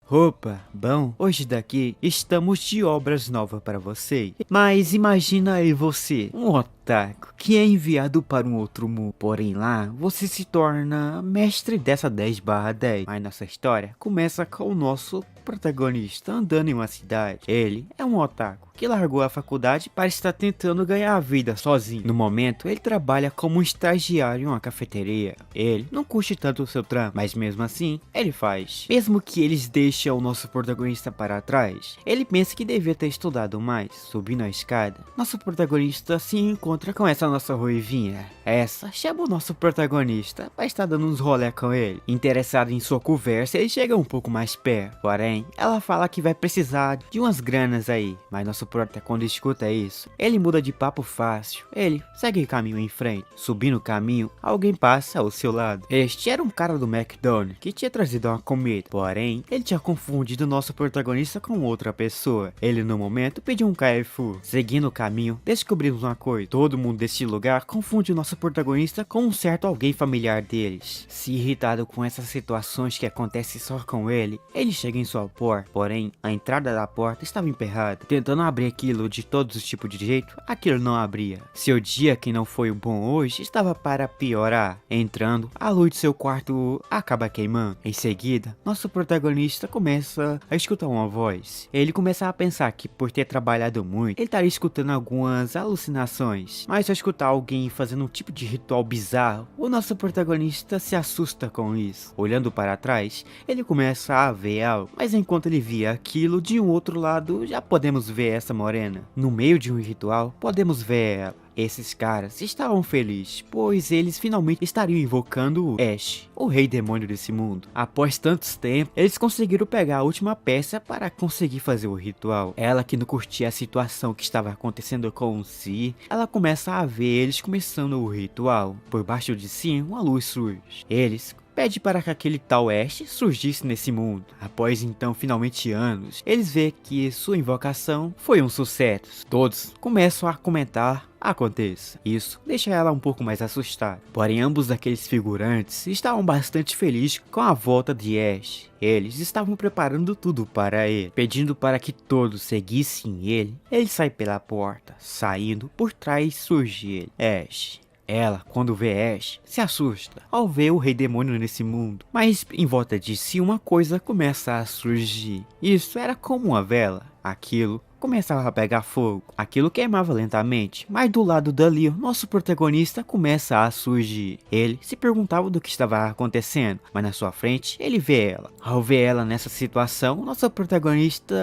Opa, bom, hoje daqui estamos de obras novas para você. Mas imagina aí você, um otaku, que é enviado para um outro mundo. Porém lá, você se torna mestre dessa 10/10. Mas nossa história começa com o nosso protagonista andando em uma cidade. Ele é um otaku que largou a faculdade para estar tentando ganhar a vida sozinho. No momento, ele trabalha como um estagiário em uma cafeteria. Ele não curte tanto o seu trampo, mas mesmo assim, ele faz. Mesmo que eles deixem o nosso protagonista para trás, ele pensa que devia ter estudado mais. Subindo a escada, nosso protagonista se encontra com essa nossa ruivinha. Essa chama o nosso protagonista para estar dando uns rolé com ele. Interessado em sua conversa, ele chega um pouco mais perto. Porém, ela fala que vai precisar de umas granas aí. Mas nosso prota, quando escuta isso, ele muda de papo fácil. Ele segue o caminho em frente. Subindo o caminho, alguém passa ao seu lado. Este era um cara do McDonald's que tinha trazido uma comida. Porém, ele tinha confundido nosso protagonista com outra pessoa. Ele no momento pediu um Carrefour. Seguindo o caminho, descobrimos uma coisa. Todo mundo desse lugar confunde o nosso protagonista com um certo alguém familiar deles. Se irritado com essas situações que acontecem só com ele chega em sua porta. Porém, a entrada da porta estava emperrada. Tentando abrir aquilo de todos os tipos de jeito, aquilo não abria. Seu dia, que não foi o bom hoje, estava para piorar. Entrando, a luz de seu quarto acaba queimando. Em seguida, nosso protagonista começa a escutar uma voz. Ele começa a pensar que por ter trabalhado muito, ele estaria escutando algumas alucinações. Mas ao escutar alguém fazendo um tipo de ritual bizarro, o nosso protagonista se assusta com isso. Olhando para trás, ele começa a ver algo, mas enquanto ele via aquilo, de um outro lado, já podemos ver essa morena. No meio de um ritual, podemos ver ela. Esses caras estavam felizes, pois eles finalmente estariam invocando o Ash, o rei demônio desse mundo. Após tantos tempos, eles conseguiram pegar a última peça para conseguir fazer o ritual. Ela, que não curtia a situação que estava acontecendo com si, ela começa a ver eles começando o ritual. Por baixo de si, uma luz surge. Eles pede para que aquele tal Ash surgisse nesse mundo. Após então finalmente anos, eles veem que sua invocação foi um sucesso. Todos começam a comentar aconteça. Isso deixa ela um pouco mais assustada. Porém, ambos daqueles figurantes estavam bastante felizes com a volta de Ash. Eles estavam preparando tudo para ele, pedindo para que todos seguissem ele. Ele sai pela porta, saindo por trás surge ele, Ash. Ela, quando vê Ash, se assusta ao ver o rei demônio nesse mundo. Mas em volta de si uma coisa começa a surgir. Isso era como uma vela. Aquilo começava a pegar fogo. Aquilo queimava lentamente, mas do lado dali, o nosso protagonista começa a surgir. Ele se perguntava do que estava acontecendo, mas na sua frente, ele vê ela. Ao ver ela nessa situação, nosso protagonista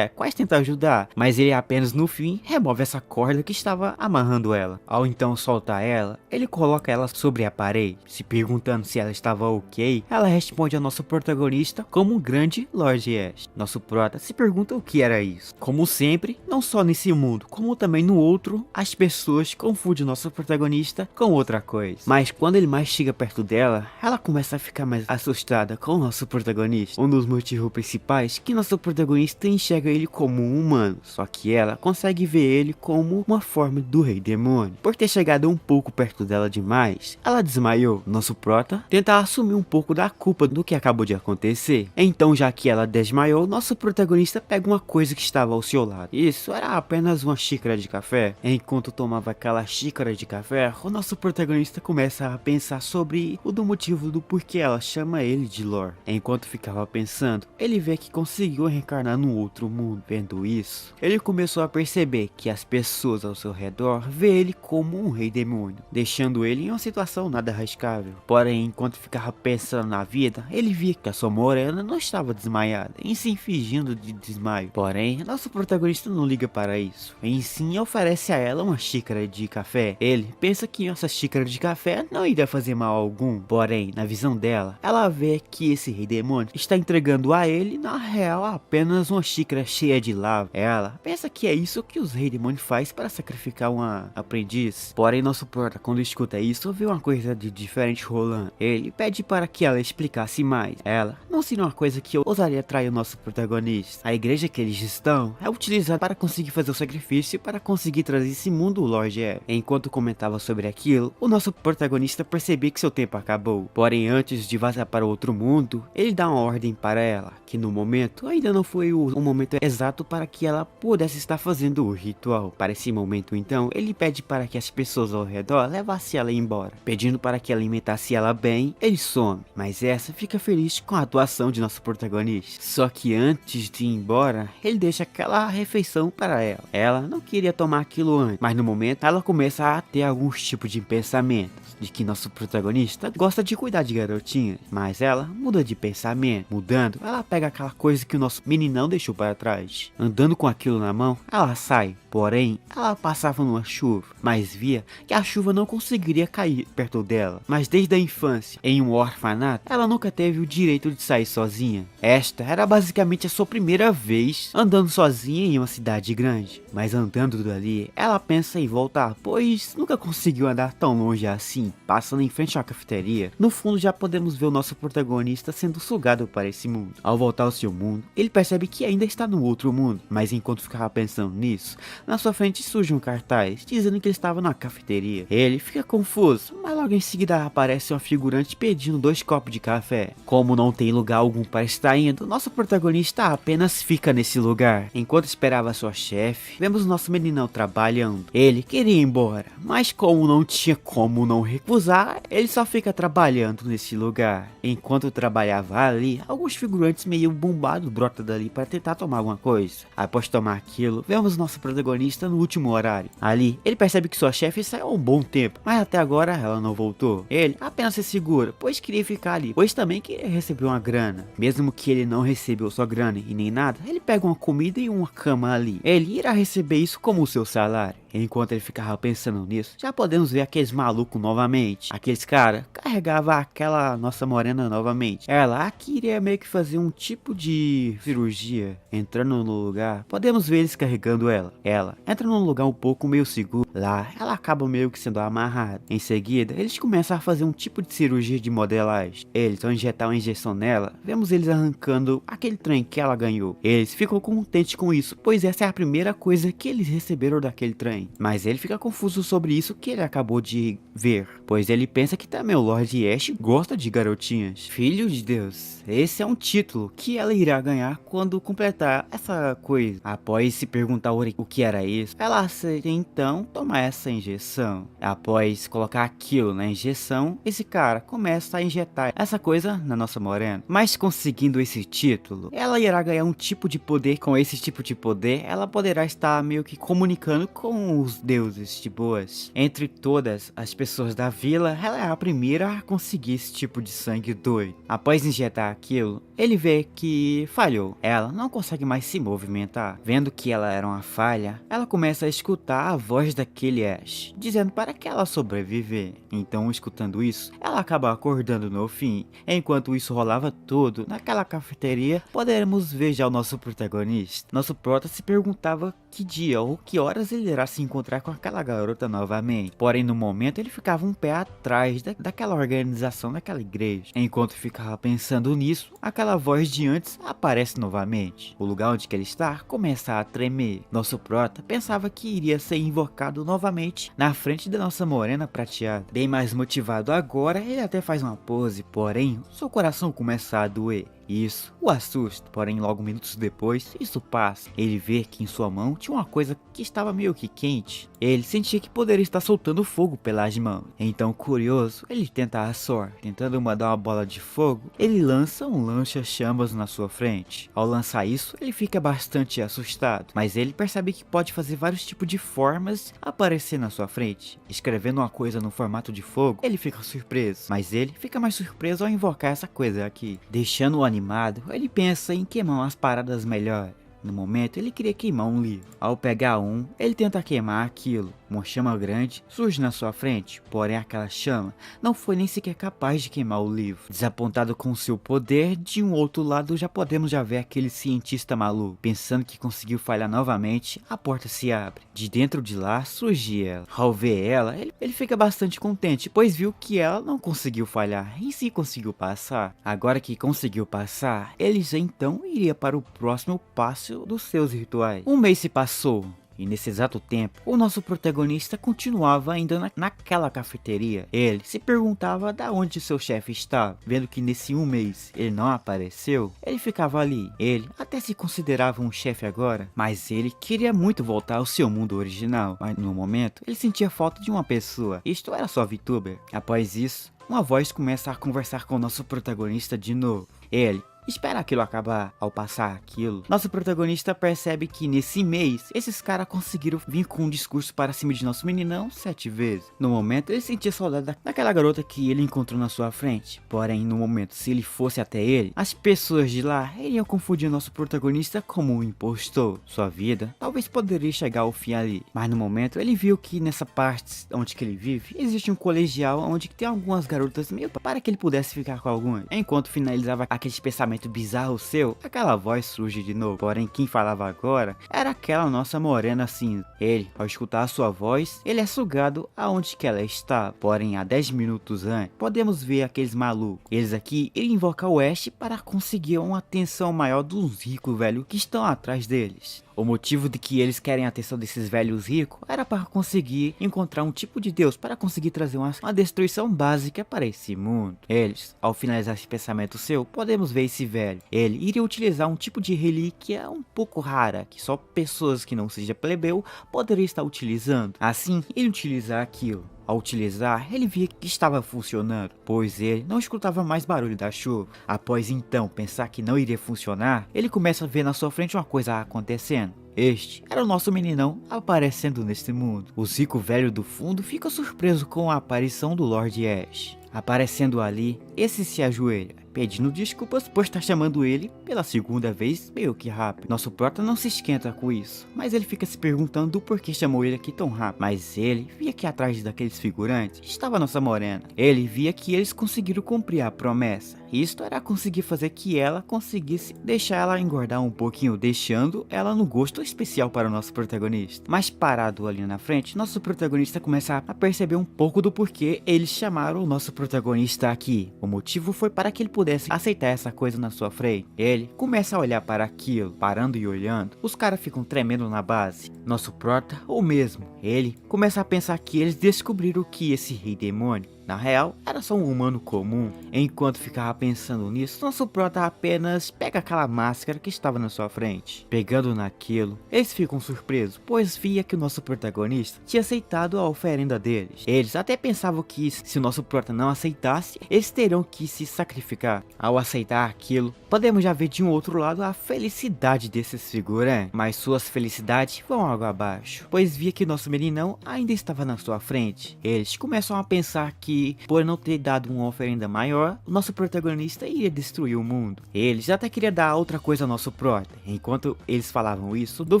quase tenta ajudar, mas ele apenas no fim remove essa corda que estava amarrando ela. Ao então soltar ela, ele coloca ela sobre a parede, se perguntando se ela estava ok. Ela responde ao nosso protagonista como um grande Lord Ash. Nosso prota se pergunta o que era isso. Como sempre, não só nesse mundo, como também no outro, as pessoas confundem o nosso protagonista com outra coisa. Mas quando ele mais chega perto dela, ela começa a ficar mais assustada com o nosso protagonista. Um dos motivos principais é que nosso protagonista enxerga ele como um humano, só que ela consegue ver ele como uma forma do rei demônio. Por ter chegado um pouco perto dela demais, ela desmaiou. Nosso prota tenta assumir um pouco da culpa do que acabou de acontecer. Então, já que ela desmaiou, nosso protagonista pega uma coisa que estava ao seu lado. Isso era apenas uma xícara de café. Enquanto tomava aquela xícara de café, o nosso protagonista começa a pensar sobre o motivo do porquê ela chama ele de Lord. Enquanto ficava pensando, ele vê que conseguiu reencarnar num outro mundo. Vendo isso, ele começou a perceber que as pessoas ao seu redor vê ele como um rei demônio, deixando ele em uma situação nada arriscável. Porém, enquanto ficava pensando na vida, ele via que a sua morena não estava desmaiada, em sim fingindo de desmaio. Porém, nosso protagonista não liga para isso. Em sim, oferece a ela uma xícara de café. Ele pensa que essa xícara de café não iria fazer mal algum. Porém, na visão dela, ela vê que esse rei demônio está entregando a ele, na real, apenas uma xícara cheia de lava. Ela pensa que é isso que os rei demônios faz para sacrificar uma aprendiz. Porém, nosso prota, quando escuta isso, vê uma coisa de diferente rolando. Ele pede para que ela explicasse mais. Ela não seria uma coisa que ousaria atrair o nosso protagonista. A igreja que eles estão é utilizado para conseguir fazer o sacrifício para conseguir trazer esse mundo ao Lorde F. Enquanto comentava sobre aquilo, o nosso protagonista percebia que seu tempo acabou. Porém, antes de vazar para outro mundo, ele dá uma ordem para ela, que no momento ainda não foi o momento exato para que ela pudesse estar fazendo o ritual. Para esse momento então, ele pede para que as pessoas ao redor levassem ela embora. Pedindo para que ela alimentasse ela bem, ele some. Mas essa fica feliz com a atuação de nosso protagonista. Só que antes de ir embora, ele deixa aquela refeição para ela. Ela não queria tomar aquilo antes, mas no momento ela começa a ter alguns tipos de pensamentos de que nosso protagonista gosta de cuidar de garotinhas, mas ela muda de pensamento. Mudando, ela pega aquela coisa que o nosso meninão deixou para trás. Andando com aquilo na mão, ela sai. Porém, ela passava numa chuva, mas via que a chuva não conseguiria cair perto dela. Mas desde a infância, em um orfanato, ela nunca teve o direito de sair sozinha. Esta era basicamente a sua primeira vez andando sozinha em uma cidade grande. Mas andando dali, ela pensa em voltar, pois nunca conseguiu andar tão longe assim. Passando em frente à cafeteria, no fundo já podemos ver o nosso protagonista sendo sugado para esse mundo. Ao voltar ao seu mundo, ele percebe que ainda está no outro mundo, mas enquanto ficava pensando nisso, na sua frente surge um cartaz dizendo que ele estava na cafeteria. Ele fica confuso, mas logo em seguida aparece uma figurante pedindo 2 copos de café. Como não tem lugar algum para estar indo, nosso protagonista apenas fica nesse lugar. Enquanto esperava sua chefe, vemos nosso meninão trabalhando. Ele queria ir embora, mas como não tinha como não recusar, ele só fica trabalhando nesse lugar. Enquanto trabalhava ali, alguns figurantes meio bombados brotam dali para tentar tomar alguma coisa. Após tomar aquilo, vemos nosso protagonista no último horário. Ali, ele percebe que sua chefe saiu há um bom tempo, mas até agora ela não voltou. Ele apenas se segura, pois queria ficar ali, pois também queria receber uma grana. Mesmo que ele não recebeu sua grana e nem nada, ele pega uma comida e uma cama ali. Ele irá receber isso como o seu salário. Enquanto ele ficava pensando nisso, já podemos ver aqueles malucos novamente. Aqueles caras carregavam aquela nossa morena novamente. Ela queria meio que fazer um tipo de cirurgia. Entrando no lugar, podemos ver eles carregando ela. Ela entra num lugar um pouco meio seguro. Lá, ela acaba meio que sendo amarrada. Em seguida, eles começam a fazer um tipo de cirurgia de modelagem. Eles vão injetar uma injeção nela. Vemos eles arrancando aquele trem que ela ganhou. Eles ficam contentes com isso, pois essa é a primeira coisa que eles receberam daquele trem. Mas ele fica confuso sobre isso que ele acabou de ver, pois ele pensa que também o Lorde Ash gosta de garotinhas. Filho de Deus, esse é um título que ela irá ganhar quando completar essa coisa. Após se perguntar o que era isso, ela aceita então tomar essa injeção. Após colocar aquilo na injeção, esse cara começa a injetar essa coisa na nossa morena. Mas conseguindo esse título, ela irá ganhar um tipo de poder. Com esse tipo de poder, ela poderá estar meio que comunicando com os deuses de boas. Entre todas as pessoas da vila, ela é a primeira a conseguir esse tipo de sangue doido. Após injetar aquilo, ele vê que falhou. Ela não consegue mais se movimentar. Vendo que ela era uma falha, ela começa a escutar a voz daquele Ash, dizendo para que ela sobreviver. Então, escutando isso, ela acaba acordando no fim. Enquanto isso rolava tudo, naquela cafeteria, poderemos ver já o nosso protagonista. Nosso prota se perguntava que dia ou que horas ele irá se encontrar com aquela garota novamente. Porém, no momento, ele ficava um pé atrás daquela organização, daquela igreja. Enquanto ficava pensando nisso, aquela voz de antes aparece novamente. O lugar onde ele está começa a tremer. Nosso prota pensava que iria ser invocado novamente na frente da nossa morena prateada. Bem mais motivado agora, ele até faz uma pose, porém, seu coração começa a doer. Isso o assusta, porém logo minutos depois, isso passa. Ele vê que em sua mão tinha uma coisa que estava meio que quente. Ele sentia que poderia estar soltando fogo pelas mãos. Então, curioso, ele tenta a sorte. Tentando mandar uma bola de fogo, ele lança um lança-chamas na sua frente. Ao lançar isso, ele fica bastante assustado, mas ele percebe que pode fazer vários tipos de formas aparecer na sua frente. Escrevendo uma coisa no formato de fogo, ele fica surpreso, mas ele fica mais surpreso ao invocar essa coisa aqui. Deixando-o animado, ele pensa em queimar umas paradas melhores. No momento, ele queria queimar um livro. Ao pegar um, ele tenta queimar aquilo. uma chama grande surge na sua frente, porém aquela chama não foi nem sequer capaz de queimar o livro. Desapontado com seu poder, de um outro lado já podemos ver aquele cientista maluco. Pensando que conseguiu falhar novamente, a porta se abre. De dentro de lá surge ela. Ao ver ela, ele fica bastante contente, pois viu que ela não conseguiu falhar, e sim conseguiu passar. Agora que conseguiu passar, ele já então iria para o próximo passo dos seus rituais. Um mês se passou. E nesse exato tempo, o nosso protagonista continuava ainda naquela cafeteria. Ele se perguntava da onde seu chefe estava. Vendo que nesse um mês ele não apareceu, ele ficava ali. Ele até se considerava um chefe agora, mas ele queria muito voltar ao seu mundo original. Mas no momento, ele sentia falta de uma pessoa. Isto era só VTuber. Após isso, uma voz começa a conversar com o nosso protagonista de novo. Ele espera aquilo acabar. Ao passar aquilo, nosso protagonista percebe que nesse mês, esses caras conseguiram vir com um discurso para cima de nosso meninão 7 vezes. No momento, ele sentia saudade daquela garota que ele encontrou na sua frente. Porém, no momento, se ele fosse até ele, as pessoas de lá iriam confundir nosso protagonista como um impostor. Sua vida talvez poderia chegar ao fim ali. Mas no momento, ele viu que nessa parte onde que ele vive, existe um colegial onde tem algumas garotas meio para que ele pudesse ficar com algumas. Enquanto finalizava aquele pensamento bizarro seu, aquela voz surge de novo. Porém, quem falava agora era aquela nossa morena cinza. Ele, ao escutar a sua voz, ele é sugado aonde que ela está. Porém, há 10 minutos antes, podemos ver aqueles malucos. Eles aqui iriam invocar o Ash para conseguir uma atenção maior dos ricos, velho, que estão atrás deles. O motivo de que eles querem a atenção desses velhos ricos era para conseguir encontrar um tipo de Deus, para conseguir trazer uma destruição básica para esse mundo. Eles, ao finalizar esse pensamento seu, podemos ver esse velho. Ele iria utilizar um tipo de relíquia um pouco rara, que só pessoas que não seja plebeu poderiam estar utilizando. Assim, ele utilizar aquilo. Ao utilizar, ele via que estava funcionando, pois ele não escutava mais barulho da chuva. Após então pensar que não iria funcionar, ele começa a ver na sua frente uma coisa acontecendo. Este era o nosso meninão aparecendo neste mundo. O Zico velho do fundo fica surpreso com a aparição do Lord Ash. Aparecendo ali, esse se ajoelha, pedindo desculpas por estar chamando ele pela segunda vez meio que rápido. Nosso prota não se esquenta com isso, mas ele fica se perguntando por que chamou ele aqui tão rápido. Mas ele via que atrás daqueles figurantes estava nossa morena. Ele via que eles conseguiram cumprir a promessa. Isto era conseguir fazer que ela conseguisse deixar ela engordar um pouquinho, deixando ela no gosto especial para o nosso protagonista. Mas parado ali na frente, nosso protagonista começa a perceber um pouco do porquê eles chamaram o nosso protagonista aqui. O motivo foi para que ele pudesse aceitar essa coisa na sua frente. Ele começa a olhar para aquilo, parando e olhando. Os caras ficam tremendo na base. Nosso prota, ou mesmo, ele começa a pensar que eles descobriram que esse rei demônio, na real, era só um humano comum. Enquanto ficava pensando nisso, nosso prota apenas pega aquela máscara que estava na sua frente. Pegando naquilo, eles ficam surpresos, pois via que o nosso protagonista tinha aceitado a oferenda deles. Eles até pensavam que se o nosso prota não aceitasse, eles teriam que se sacrificar. Ao aceitar aquilo, podemos já ver de um outro lado a felicidade desses figurantes. Mas suas felicidades vão água abaixo, pois via que nosso meninão ainda estava na sua frente. Eles começam a pensar que por não ter dado uma oferenda maior, o nosso protagonista iria destruir o mundo. Eles até queriam dar outra coisa ao nosso prota. Enquanto eles falavam isso, do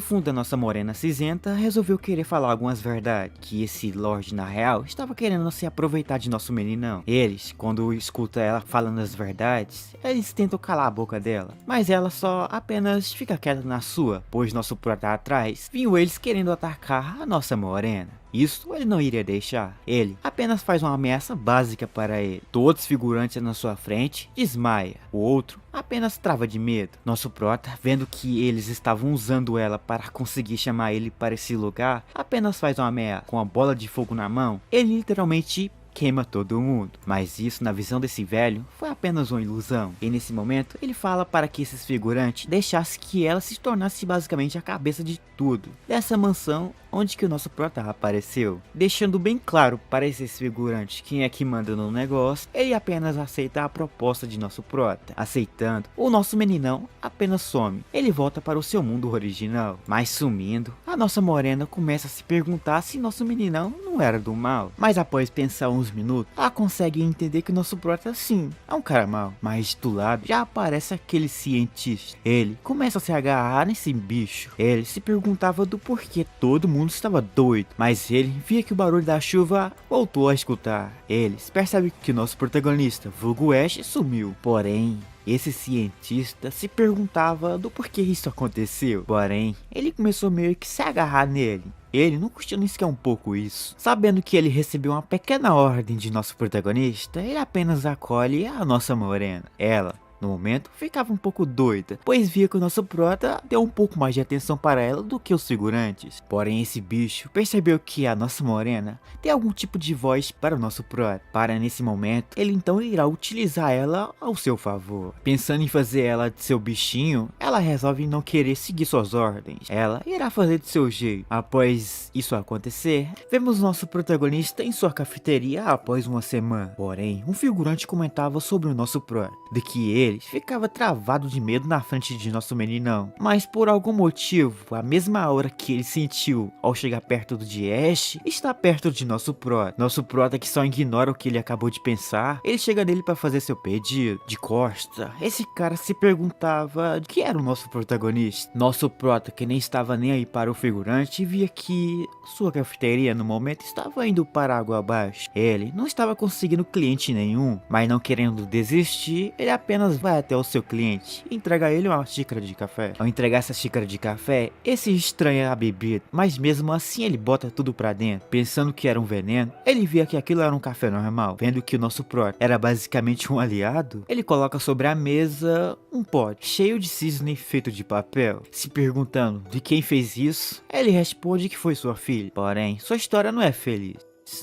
fundo da nossa morena cinzenta resolveu querer falar algumas verdades, que esse Lorde na real estava querendo se aproveitar de nosso meninão. Eles, quando escutam ela falando as verdades, eles tentam calar a boca dela, mas ela só apenas fica quieta na sua, pois nosso prota atrás viu eles querendo atacar a nossa morena. Isso ele não iria deixar. Ele apenas faz uma ameaça básica para ele. Todos os figurantes na sua frente desmaia. O outro apenas trava de medo. Nosso prota, vendo que eles estavam usando ela para conseguir chamar ele para esse lugar, apenas faz uma ameaça. Com a bola de fogo na mão, ele literalmente queima todo mundo. Mas isso, na visão desse velho, foi apenas uma ilusão. E nesse momento, ele fala para que esses figurantes deixassem que ela se tornasse basicamente a cabeça de tudo dessa mansão onde que o nosso prota apareceu, deixando bem claro para esses figurantes quem é que manda no negócio. Ele apenas aceita a proposta de nosso prota. Aceitando, o nosso meninão apenas some. Ele volta para o seu mundo original, mas sumindo, a nossa morena começa a se perguntar se nosso meninão não era do mal. Mas após pensar uns minutos, ela consegue entender que nosso prota sim, é um cara mau. Mas do lado já aparece aquele cientista. Ele começa a se agarrar nesse bicho. Ele se perguntava do porquê todo mundo mundo estava doido, mas ele via que o barulho da chuva voltou a escutar. Eles percebem que nosso protagonista, vulgo Ash, sumiu. Porém, esse cientista se perguntava do porquê isso aconteceu. Porém, ele começou meio que se agarrar nele. Ele não questionou sequer um pouco isso. Sabendo que ele recebeu uma pequena ordem de nosso protagonista, ele apenas acolhe a nossa morena. Ela, no momento, ficava um pouco doida, pois via que o nosso prota deu um pouco mais de atenção para ela do que os figurantes. Porém, esse bicho percebeu que a nossa morena tem algum tipo de voz para o nosso prota. Para nesse momento, ele então irá utilizar ela ao seu favor. Pensando em fazer ela de seu bichinho, ela resolve não querer seguir suas ordens. Ela irá fazer de seu jeito. Após isso acontecer, vemos nosso protagonista em sua cafeteria após uma semana. Porém, um figurante comentava sobre o nosso prota, de que ele ficava travado de medo na frente de nosso meninão. Mas por algum motivo, a mesma aura que ele sentiu ao chegar perto de Ash, está perto de nosso prota. Nosso prota, que só ignora o que ele acabou de pensar, ele chega nele para fazer seu pedido. De costa, esse cara se perguntava de que era o nosso protagonista. Nosso prota, que nem estava nem aí para o figurante, via que sua cafeteria no momento estava indo para água abaixo. Ele não estava conseguindo cliente nenhum, mas não querendo desistir, ele apenas vai até o seu cliente e entrega a ele uma xícara de café. Ao entregar essa xícara de café, esse estranha a bebida, mas mesmo assim ele bota tudo pra dentro. Pensando que era um veneno, ele via que aquilo era um café normal. Vendo que o nosso prota era basicamente um aliado, ele coloca sobre a mesa um pote cheio de cisne feito de papel. Se perguntando de quem fez isso, ele responde que foi sua filha. Porém, sua história não é feliz.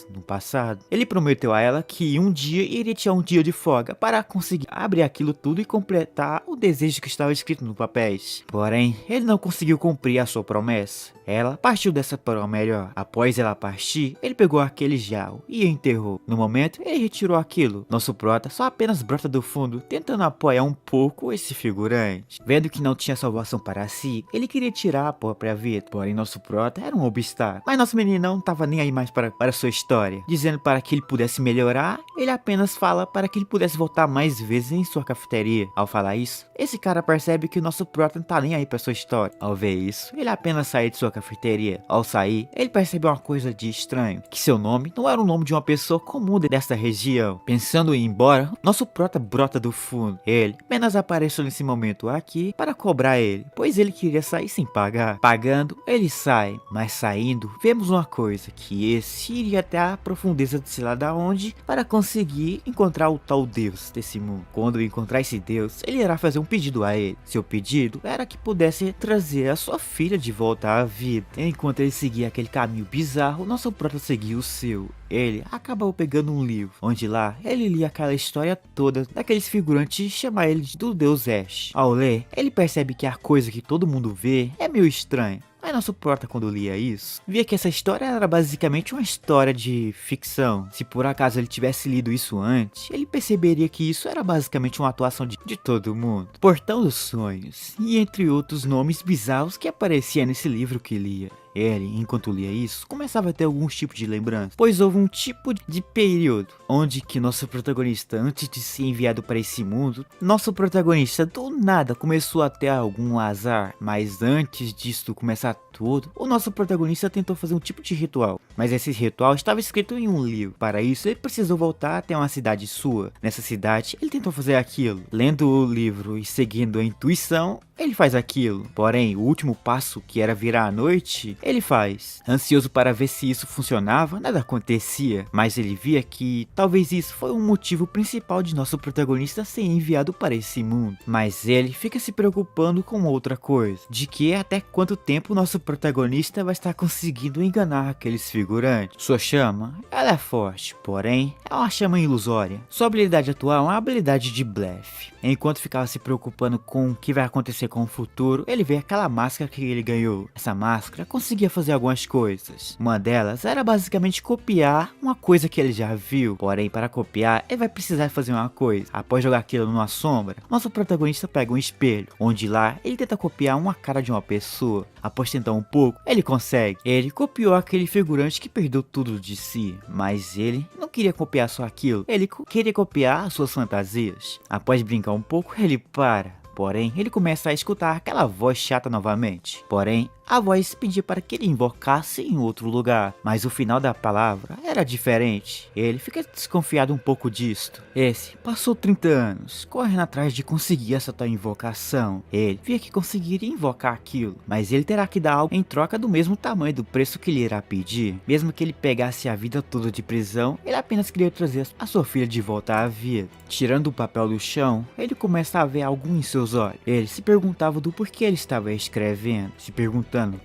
No passado, ele prometeu a ela que um dia iria tirar um dia de folga para conseguir abrir aquilo tudo e completar o desejo que estava escrito no papéis. Porém, ele não conseguiu cumprir a sua promessa. Ela partiu dessa forma melhor. Após ela partir, ele pegou aquele jarro e enterrou. No momento, ele retirou aquilo. Nosso prota só apenas brota do fundo, tentando apoiar um pouco esse figurante. Vendo que não tinha salvação para si, ele queria tirar a própria vida. Porém, nosso prota era um obstáculo. Mas nosso menino não estava nem aí mais para sua história. Dizendo para que ele pudesse melhorar, ele apenas fala para que ele pudesse voltar mais vezes em sua cafeteria. Ao falar isso, esse cara percebe que o nosso prota não tá nem aí para sua história. Ao ver isso, ele apenas sai de sua cafeteria. Ao sair, ele percebeu uma coisa de estranho, que seu nome não era o nome de uma pessoa comum desta região. Pensando em ir embora, nosso prota brota do fundo. Ele apenas apareceu nesse momento aqui para cobrar ele, pois ele queria sair sem pagar. Pagando, ele sai, mas saindo, vemos uma coisa, que esse iria até a profundeza de sei lá da onde para conseguir encontrar o tal Deus desse mundo. Quando encontrar esse Deus, ele irá fazer um pedido a ele. Seu pedido era que pudesse trazer a sua filha de volta à vida. Enquanto ele seguia aquele caminho bizarro, nosso prota seguia o seu. Ele acabou pegando um livro, onde lá ele lia aquela história toda daqueles figurantes chamar ele do Deus Ash. Ao ler, ele percebe que a coisa que todo mundo vê é meio estranha. Mas nosso prota, quando lia isso, via que essa história era basicamente uma história de ficção. Se por acaso ele tivesse lido isso antes, ele perceberia que isso era basicamente uma atuação de todo mundo. Portão dos Sonhos, e entre outros nomes bizarros que apareciam nesse livro que lia. Ele, enquanto lia isso, começava a ter alguns tipos de lembrança, pois houve um tipo de período onde que nosso protagonista, antes de ser enviado para esse mundo, nosso protagonista do nada começou a ter algum azar. Mas antes disso começar tudo, o nosso protagonista tentou fazer um tipo de ritual, mas esse ritual estava escrito em um livro. Para isso, ele precisou voltar até uma cidade sua. Nessa cidade, ele tentou fazer aquilo, lendo o livro e seguindo a intuição, ele faz aquilo. Porém, o último passo, que era virar a noite, ele faz. Ansioso para ver se isso funcionava, nada acontecia, mas ele via que talvez isso foi um motivo principal de nosso protagonista ser enviado para esse mundo. Mas ele fica se preocupando com outra coisa, de que até quanto tempo nosso protagonista vai estar conseguindo enganar aqueles figurantes. Sua chama, ela é forte, porém é uma chama ilusória. Sua habilidade atual é uma habilidade de blefe. Enquanto ficava se preocupando com o que vai acontecer com o futuro, ele vê aquela máscara que ele ganhou. Essa máscara conseguia fazer algumas coisas. Uma delas era basicamente copiar uma coisa que ele já viu. Porém, para copiar, ele vai precisar fazer uma coisa. Após jogar aquilo numa sombra, nosso protagonista pega um espelho, onde lá ele tenta copiar uma cara de uma pessoa. Após tentar um pouco, ele consegue. Ele copiou aquele figurante que perdeu tudo de si, mas ele não queria copiar só aquilo. Ele queria copiar as suas fantasias. Após brincar um pouco, ele para. Porém, ele começa a escutar aquela voz chata novamente. Porém, a voz pedia para que ele invocasse em outro lugar, mas o final da palavra era diferente. Ele fica desconfiado um pouco disto. Esse passou 30 anos, correndo atrás de conseguir essa tal invocação. Ele via que conseguiria invocar aquilo, mas ele terá que dar algo em troca do mesmo tamanho do preço que lhe irá pedir. Mesmo que ele pegasse a vida toda de prisão, ele apenas queria trazer a sua filha de volta à vida. Tirando o papel do chão, ele começa a ver algo em seus olhos. Ele se perguntava do porquê ele estava escrevendo,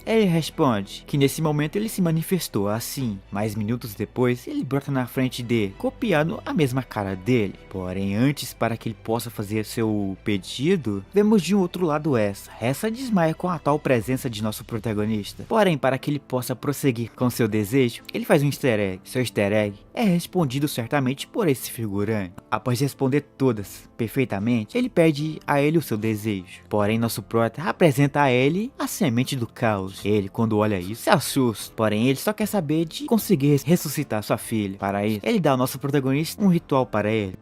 ele responde que nesse momento ele se manifestou assim, mas minutos depois ele brota na frente dele, copiando a mesma cara dele. Porém, antes para que ele possa fazer seu pedido, vemos de um outro lado essa desmaia com a tal presença de nosso protagonista. Porém, para que ele possa prosseguir com seu desejo, ele faz um easter egg. Seu easter egg é respondido certamente por esse figurante. Após responder todas perfeitamente, ele pede a ele o seu desejo. Porém, nosso prota apresenta a ele a semente do caos. Ele, quando olha isso, se assusta. Porém, ele só quer saber de conseguir ressuscitar sua filha. Para isso, ele dá ao nosso protagonista um ritual para ele.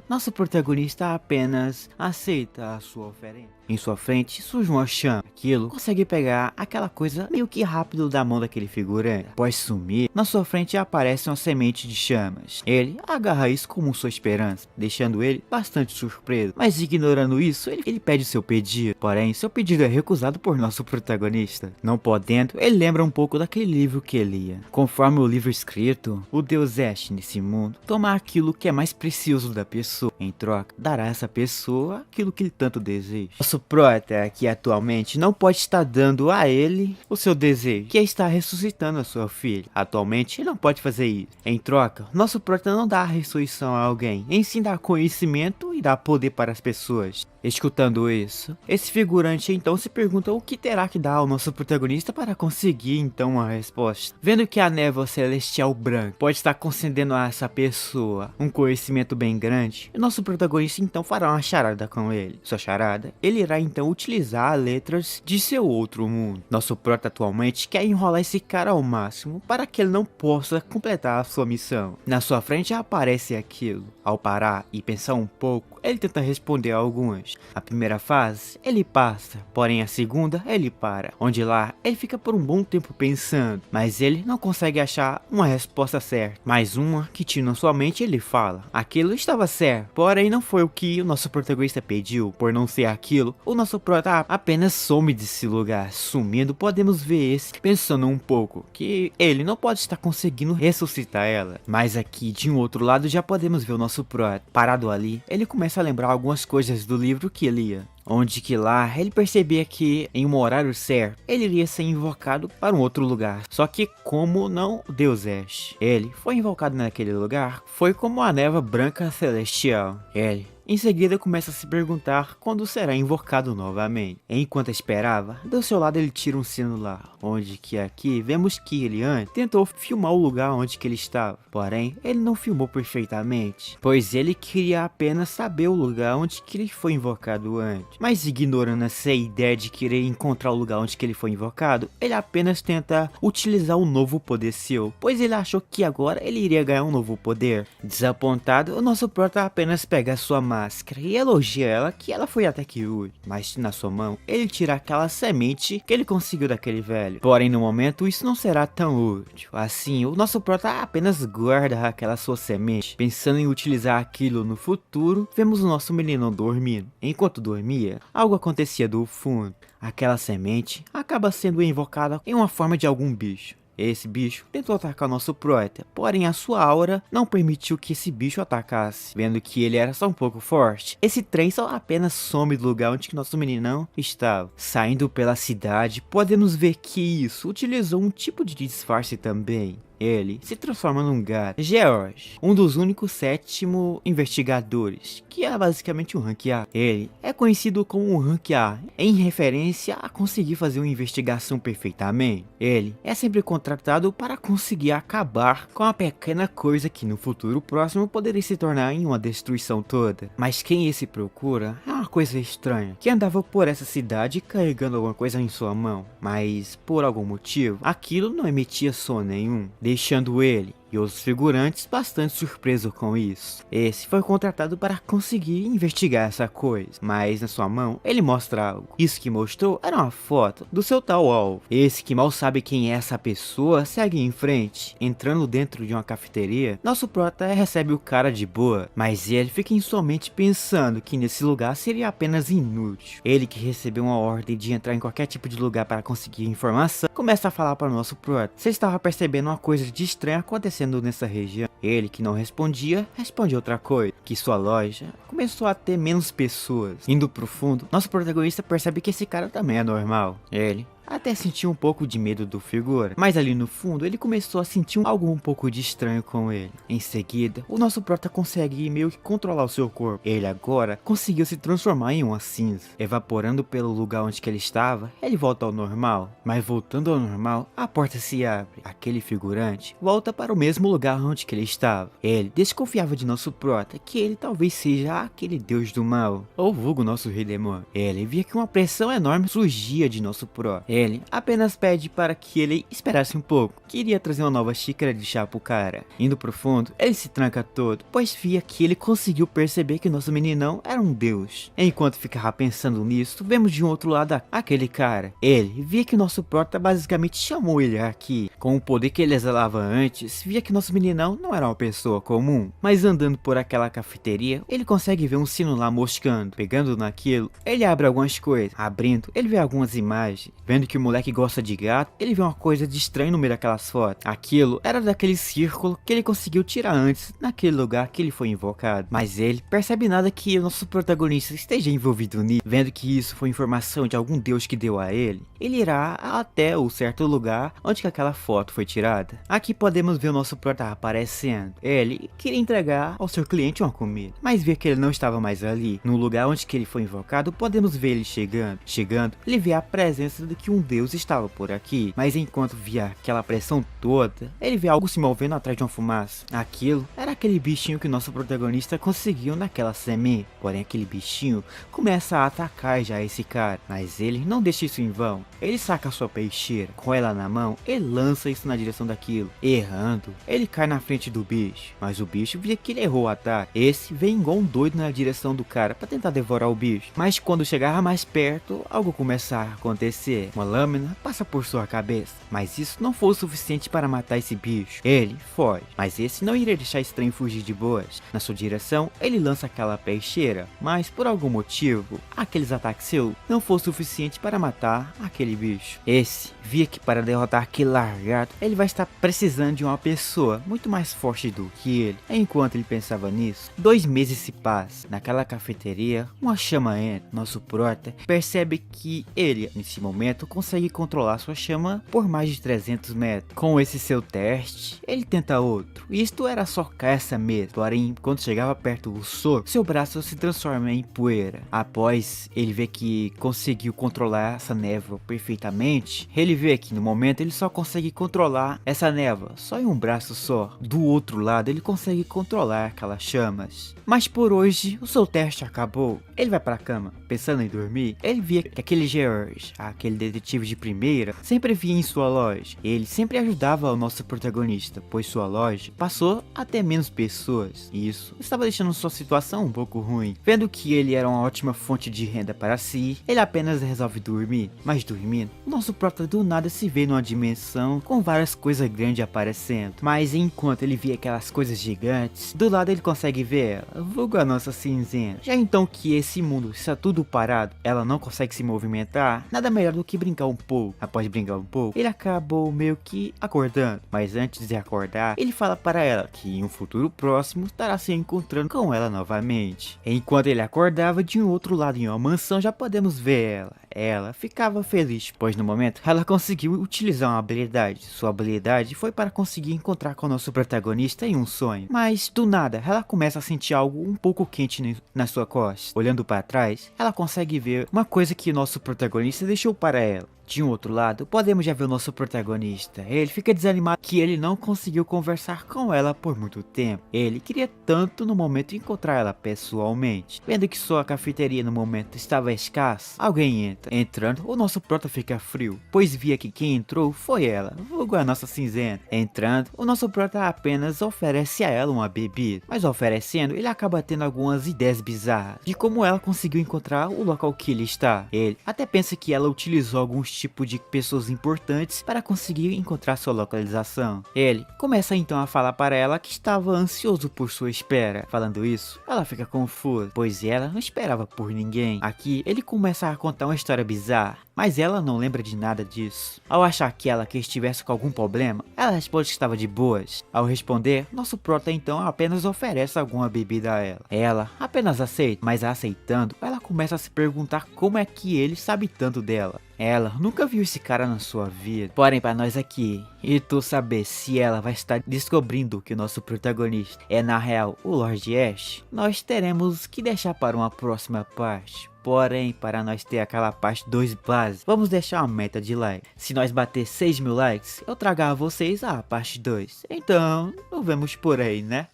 Nosso protagonista apenas aceita a sua oferenda. Em sua frente surge uma chama. Aquilo consegue pegar aquela coisa meio que rápido da mão daquele figurante. Após sumir, na sua frente aparece uma semente de chamas. Ele agarra isso como sua esperança, deixando ele bastante surpreso. Mas ignorando isso, ele pede seu pedido. Porém, seu pedido é recusado por nosso protagonista. Não podendo, ele lembra um pouco daquele livro que ele lia. Conforme o livro escrito, o Deus Ash nesse mundo toma aquilo que é mais precioso da pessoa. Em troca, dará a essa pessoa aquilo que ele tanto deseja. Nosso prota, que atualmente não pode estar dando a ele o seu desejo, que é estar ressuscitando a sua filha. Atualmente, ele não pode fazer isso. Em troca, nosso prota não dá a ressurreição a alguém, em sim dá conhecimento e dá poder para as pessoas. Escutando isso, esse figurante então se pergunta o que terá que dar ao nosso protagonista para conseguir então uma resposta. Vendo que a névoa celestial branca pode estar concedendo a essa pessoa um conhecimento bem grande, o nosso protagonista então fará uma charada com ele. Sua charada, ele irá então utilizar letras de seu outro mundo. Nosso prota atualmente quer enrolar esse cara ao máximo para que ele não possa completar a sua missão. Na sua frente aparece aquilo. Ao parar e pensar um pouco, ele tenta responder a algumas. A primeira fase, ele passa, porém a segunda, ele para. Onde lá, ele fica por um bom tempo pensando, mas ele não consegue achar uma resposta certa. Mais uma que tinha na sua mente, ele fala. Aquilo estava certo, porém não foi o que o nosso protagonista pediu. Por não ser aquilo, o nosso prota apenas some desse lugar. Sumindo, podemos ver esse pensando um pouco, que ele não pode estar conseguindo ressuscitar ela. Mas aqui, de um outro lado, já podemos ver o nosso prota. Parado ali, ele começa a lembrar algumas coisas do livro que ele lia. Onde que lá ele percebia que em um horário certo ele iria ser invocado para um outro lugar. Só que como não o Deus Ash, ele foi invocado naquele lugar, foi como a névoa branca celestial. Ele em seguida começa a se perguntar quando será invocado novamente. Enquanto esperava, do seu lado ele tira um celular, onde que aqui vemos que ele antes tentou filmar o lugar onde que ele estava. Porém, ele não filmou perfeitamente, pois ele queria apenas saber o lugar onde que ele foi invocado antes. Mas ignorando essa ideia de querer encontrar o lugar onde que ele foi invocado, ele apenas tenta utilizar um novo poder seu, pois ele achou que agora ele iria ganhar um novo poder. Desapontado, o nosso prota apenas pega a sua máscara e elogia ela que ela foi até que útil, mas na sua mão ele tira aquela semente que ele conseguiu daquele velho. Porém no momento isso não será tão útil. Assim o nosso prota apenas guarda aquela sua semente, pensando em utilizar aquilo no futuro. Vemos o nosso menino dormindo. Enquanto dormia, algo acontecia do fundo. Aquela semente acaba sendo invocada em uma forma de algum bicho. Esse bicho tentou atacar nosso prota, porém a sua aura não permitiu que esse bicho atacasse. Vendo que ele era só um pouco forte, esse trem só apenas some do lugar onde que nosso meninão estava. Saindo pela cidade, podemos ver que isso utilizou um tipo de disfarce também. Ele se transforma num gato. George, um dos únicos 7º investigadores, que é basicamente um rank A. Ele é conhecido como um rank A, em referência a conseguir fazer uma investigação perfeitamente. Ele é sempre contratado para conseguir acabar com a pequena coisa que no futuro próximo poderia se tornar em uma destruição toda. Mas quem esse procura é uma coisa estranha, que andava por essa cidade carregando alguma coisa em sua mão, mas por algum motivo aquilo não emitia som nenhum, deixando ele e outros figurantes bastante surpresos com isso. Esse foi contratado para conseguir investigar essa coisa, mas na sua mão ele mostra algo. Isso que mostrou era uma foto do seu tal alvo. Esse que mal sabe quem é essa pessoa segue em frente, entrando dentro de uma cafeteria. Nosso prota recebe o cara de boa, mas ele fica em sua mente pensando que nesse lugar seria apenas inútil. Ele, que recebeu uma ordem de entrar em qualquer tipo de lugar para conseguir informação, começa a falar para o nosso prota. Você estava percebendo uma coisa de estranho acontecendo nessa região? Ele, que não respondia, responde outra coisa, que sua loja começou a ter menos pessoas. Indo pro fundo, nosso protagonista percebe que esse cara também é normal. Ele até sentiu um pouco de medo do figura, mas ali no fundo ele começou a sentir algo um pouco de estranho com ele. Em seguida, o nosso prota consegue meio que controlar o seu corpo. Ele agora conseguiu se transformar em uma cinza. Evaporando pelo lugar onde que ele estava, ele volta ao normal. Mas voltando ao normal, a porta se abre. Aquele figurante volta para o mesmo lugar onde que ele estava. Ele desconfiava de nosso prota, que ele talvez seja aquele deus do mal, ou vulgo nosso rei demônio. Ele via que uma pressão enorme surgia de nosso prota. Ele apenas pede para que ele esperasse um pouco. Queria trazer uma nova xícara de chá pro cara. Indo pro fundo, ele se tranca todo, pois via que ele conseguiu perceber que nosso meninão era um deus. Enquanto ficava pensando nisso, vemos de um outro lado aquele cara. Ele via que nosso prota basicamente chamou ele aqui. Com o poder que ele exalava antes, via que nosso meninão não era uma pessoa comum. Mas andando por aquela cafeteria, ele consegue ver um sino lá moscando. Pegando naquilo, ele abre algumas coisas. Abrindo, ele vê algumas imagens. Vendo que o moleque gosta de gato, ele vê uma coisa de estranho no meio daquelas fotos. Aquilo era daquele círculo que ele conseguiu tirar antes, naquele lugar que ele foi invocado. Mas ele percebe nada que o nosso protagonista esteja envolvido nisso. Vendo que isso foi informação de algum deus que deu a ele, ele irá até o certo lugar onde que aquela foto foi tirada. Aqui podemos ver o nosso prota aparecendo. Ele queria entregar ao seu cliente uma comida, mas vê que ele não estava mais ali. No lugar onde que ele foi invocado, podemos ver ele chegando. Chegando, ele vê a presença de que um deus estava por aqui, mas enquanto via aquela pressão toda, ele vê algo se movendo atrás de uma fumaça. Aquilo era aquele bichinho que nosso protagonista conseguiu naquela semente. Porém, aquele bichinho começa a atacar já esse cara, mas ele não deixa isso em vão. Ele saca a sua peixeira, com ela na mão, ele lança isso na direção daquilo. Errando, ele cai na frente do bicho, mas o bicho via que ele errou o ataque. Esse vem igual um doido na direção do cara para tentar devorar o bicho, mas quando chegava mais perto, algo começa a acontecer. Uma lâmina passa por sua cabeça, mas isso não foi o suficiente para matar esse bicho. Ele foge, mas esse não iria deixar esse trem fugir de boas. Na sua direção, ele lança aquela peixeira, mas por algum motivo, aqueles ataques seus não foi o suficiente para matar aquele bicho. Esse via que para derrotar aquele largato, ele vai estar precisando de uma pessoa muito mais forte do que ele. Enquanto ele pensava nisso, 2 meses se passam. Naquela cafeteria, uma chama entra. Nosso prota percebe que ele, nesse momento, consegue controlar sua chama por mais de 300 metros. Com esse seu teste, ele tenta outro. Isto era socar essa mesmo. Porém, quando chegava perto do soco, seu braço se transforma em poeira. Após ele ver que conseguiu controlar essa névoa perfeitamente, ele vê que no momento ele só consegue controlar essa névoa só em um braço só. Do outro lado, ele consegue controlar aquelas chamas. Mas por hoje, o seu teste acabou. Ele vai pra cama, pensando em dormir. Ele via que aquele George, aquele detetive de primeira, sempre vinha em sua loja. Ele sempre ajudava o nosso protagonista, pois sua loja passou a ter menos pessoas. E isso estava deixando sua situação um pouco ruim. Vendo que ele era uma ótima fonte de renda para si, ele apenas resolve dormir. Mas dormindo, nosso prota do nada se vê numa dimensão com várias coisas grandes aparecendo. Mas enquanto ele via aquelas coisas gigantes, do lado ele consegue ver ela, vulgo a nossa cinzenta. Já então que esse mundo está tudo parado, ela não consegue se movimentar, nada melhor do que brincar um pouco. Após brincar um pouco, ele acabou meio que acordando. Mas antes de acordar, ele fala para ela que em um futuro próximo estará se encontrando com ela novamente. Enquanto ele acordava, de um outro lado em uma mansão, já podemos ver ela. Ela ficava feliz, pois no momento ela conseguiu utilizar uma habilidade. Sua habilidade foi para conseguir encontrar com o nosso protagonista em um sonho. Mas do nada, ela começa a sentir algo um pouco quente na sua costa. Olhando para trás, ela consegue ver uma coisa que o nosso protagonista deixou para ela. De um outro lado, podemos já ver o nosso protagonista. Ele fica desanimado que ele não conseguiu conversar com ela por muito tempo. Ele queria tanto no momento encontrar ela pessoalmente. Vendo que sua cafeteria no momento estava escassa, alguém entra. Entrando, o nosso prota fica frio, pois via que quem entrou foi ela, vulgo a nossa cinzenta. Entrando, o nosso prota apenas oferece a ela uma bebida, mas oferecendo, ele acaba tendo algumas ideias bizarras de como ela conseguiu encontrar o local que ele está. Ele até pensa que ela utilizou alguns tipos de pessoas importantes para conseguir encontrar sua localização. Ele começa então a falar para ela que estava ansioso por sua espera. Falando isso, ela fica confusa, pois ela não esperava por ninguém. Aqui, ele começa a contar uma história bizarra, mas ela não lembra de nada disso. Ao achar que ela estivesse com algum problema, ela responde que estava de boas. Ao responder, nosso prota então apenas oferece alguma bebida a ela. Ela apenas aceita, mas aceitando, ela começa a se perguntar como é que ele sabe tanto dela. Ela nunca viu esse cara na sua vida. Porém, para nós aqui, e tu saber se ela vai estar descobrindo que o nosso protagonista é na real o Lord Ash, nós teremos que deixar para uma próxima parte. Porém, para nós ter aquela parte 2 base, vamos deixar uma meta de like. Se nós bater 6.000 likes, eu trago a vocês a parte 2. Então, nos vemos por aí, né?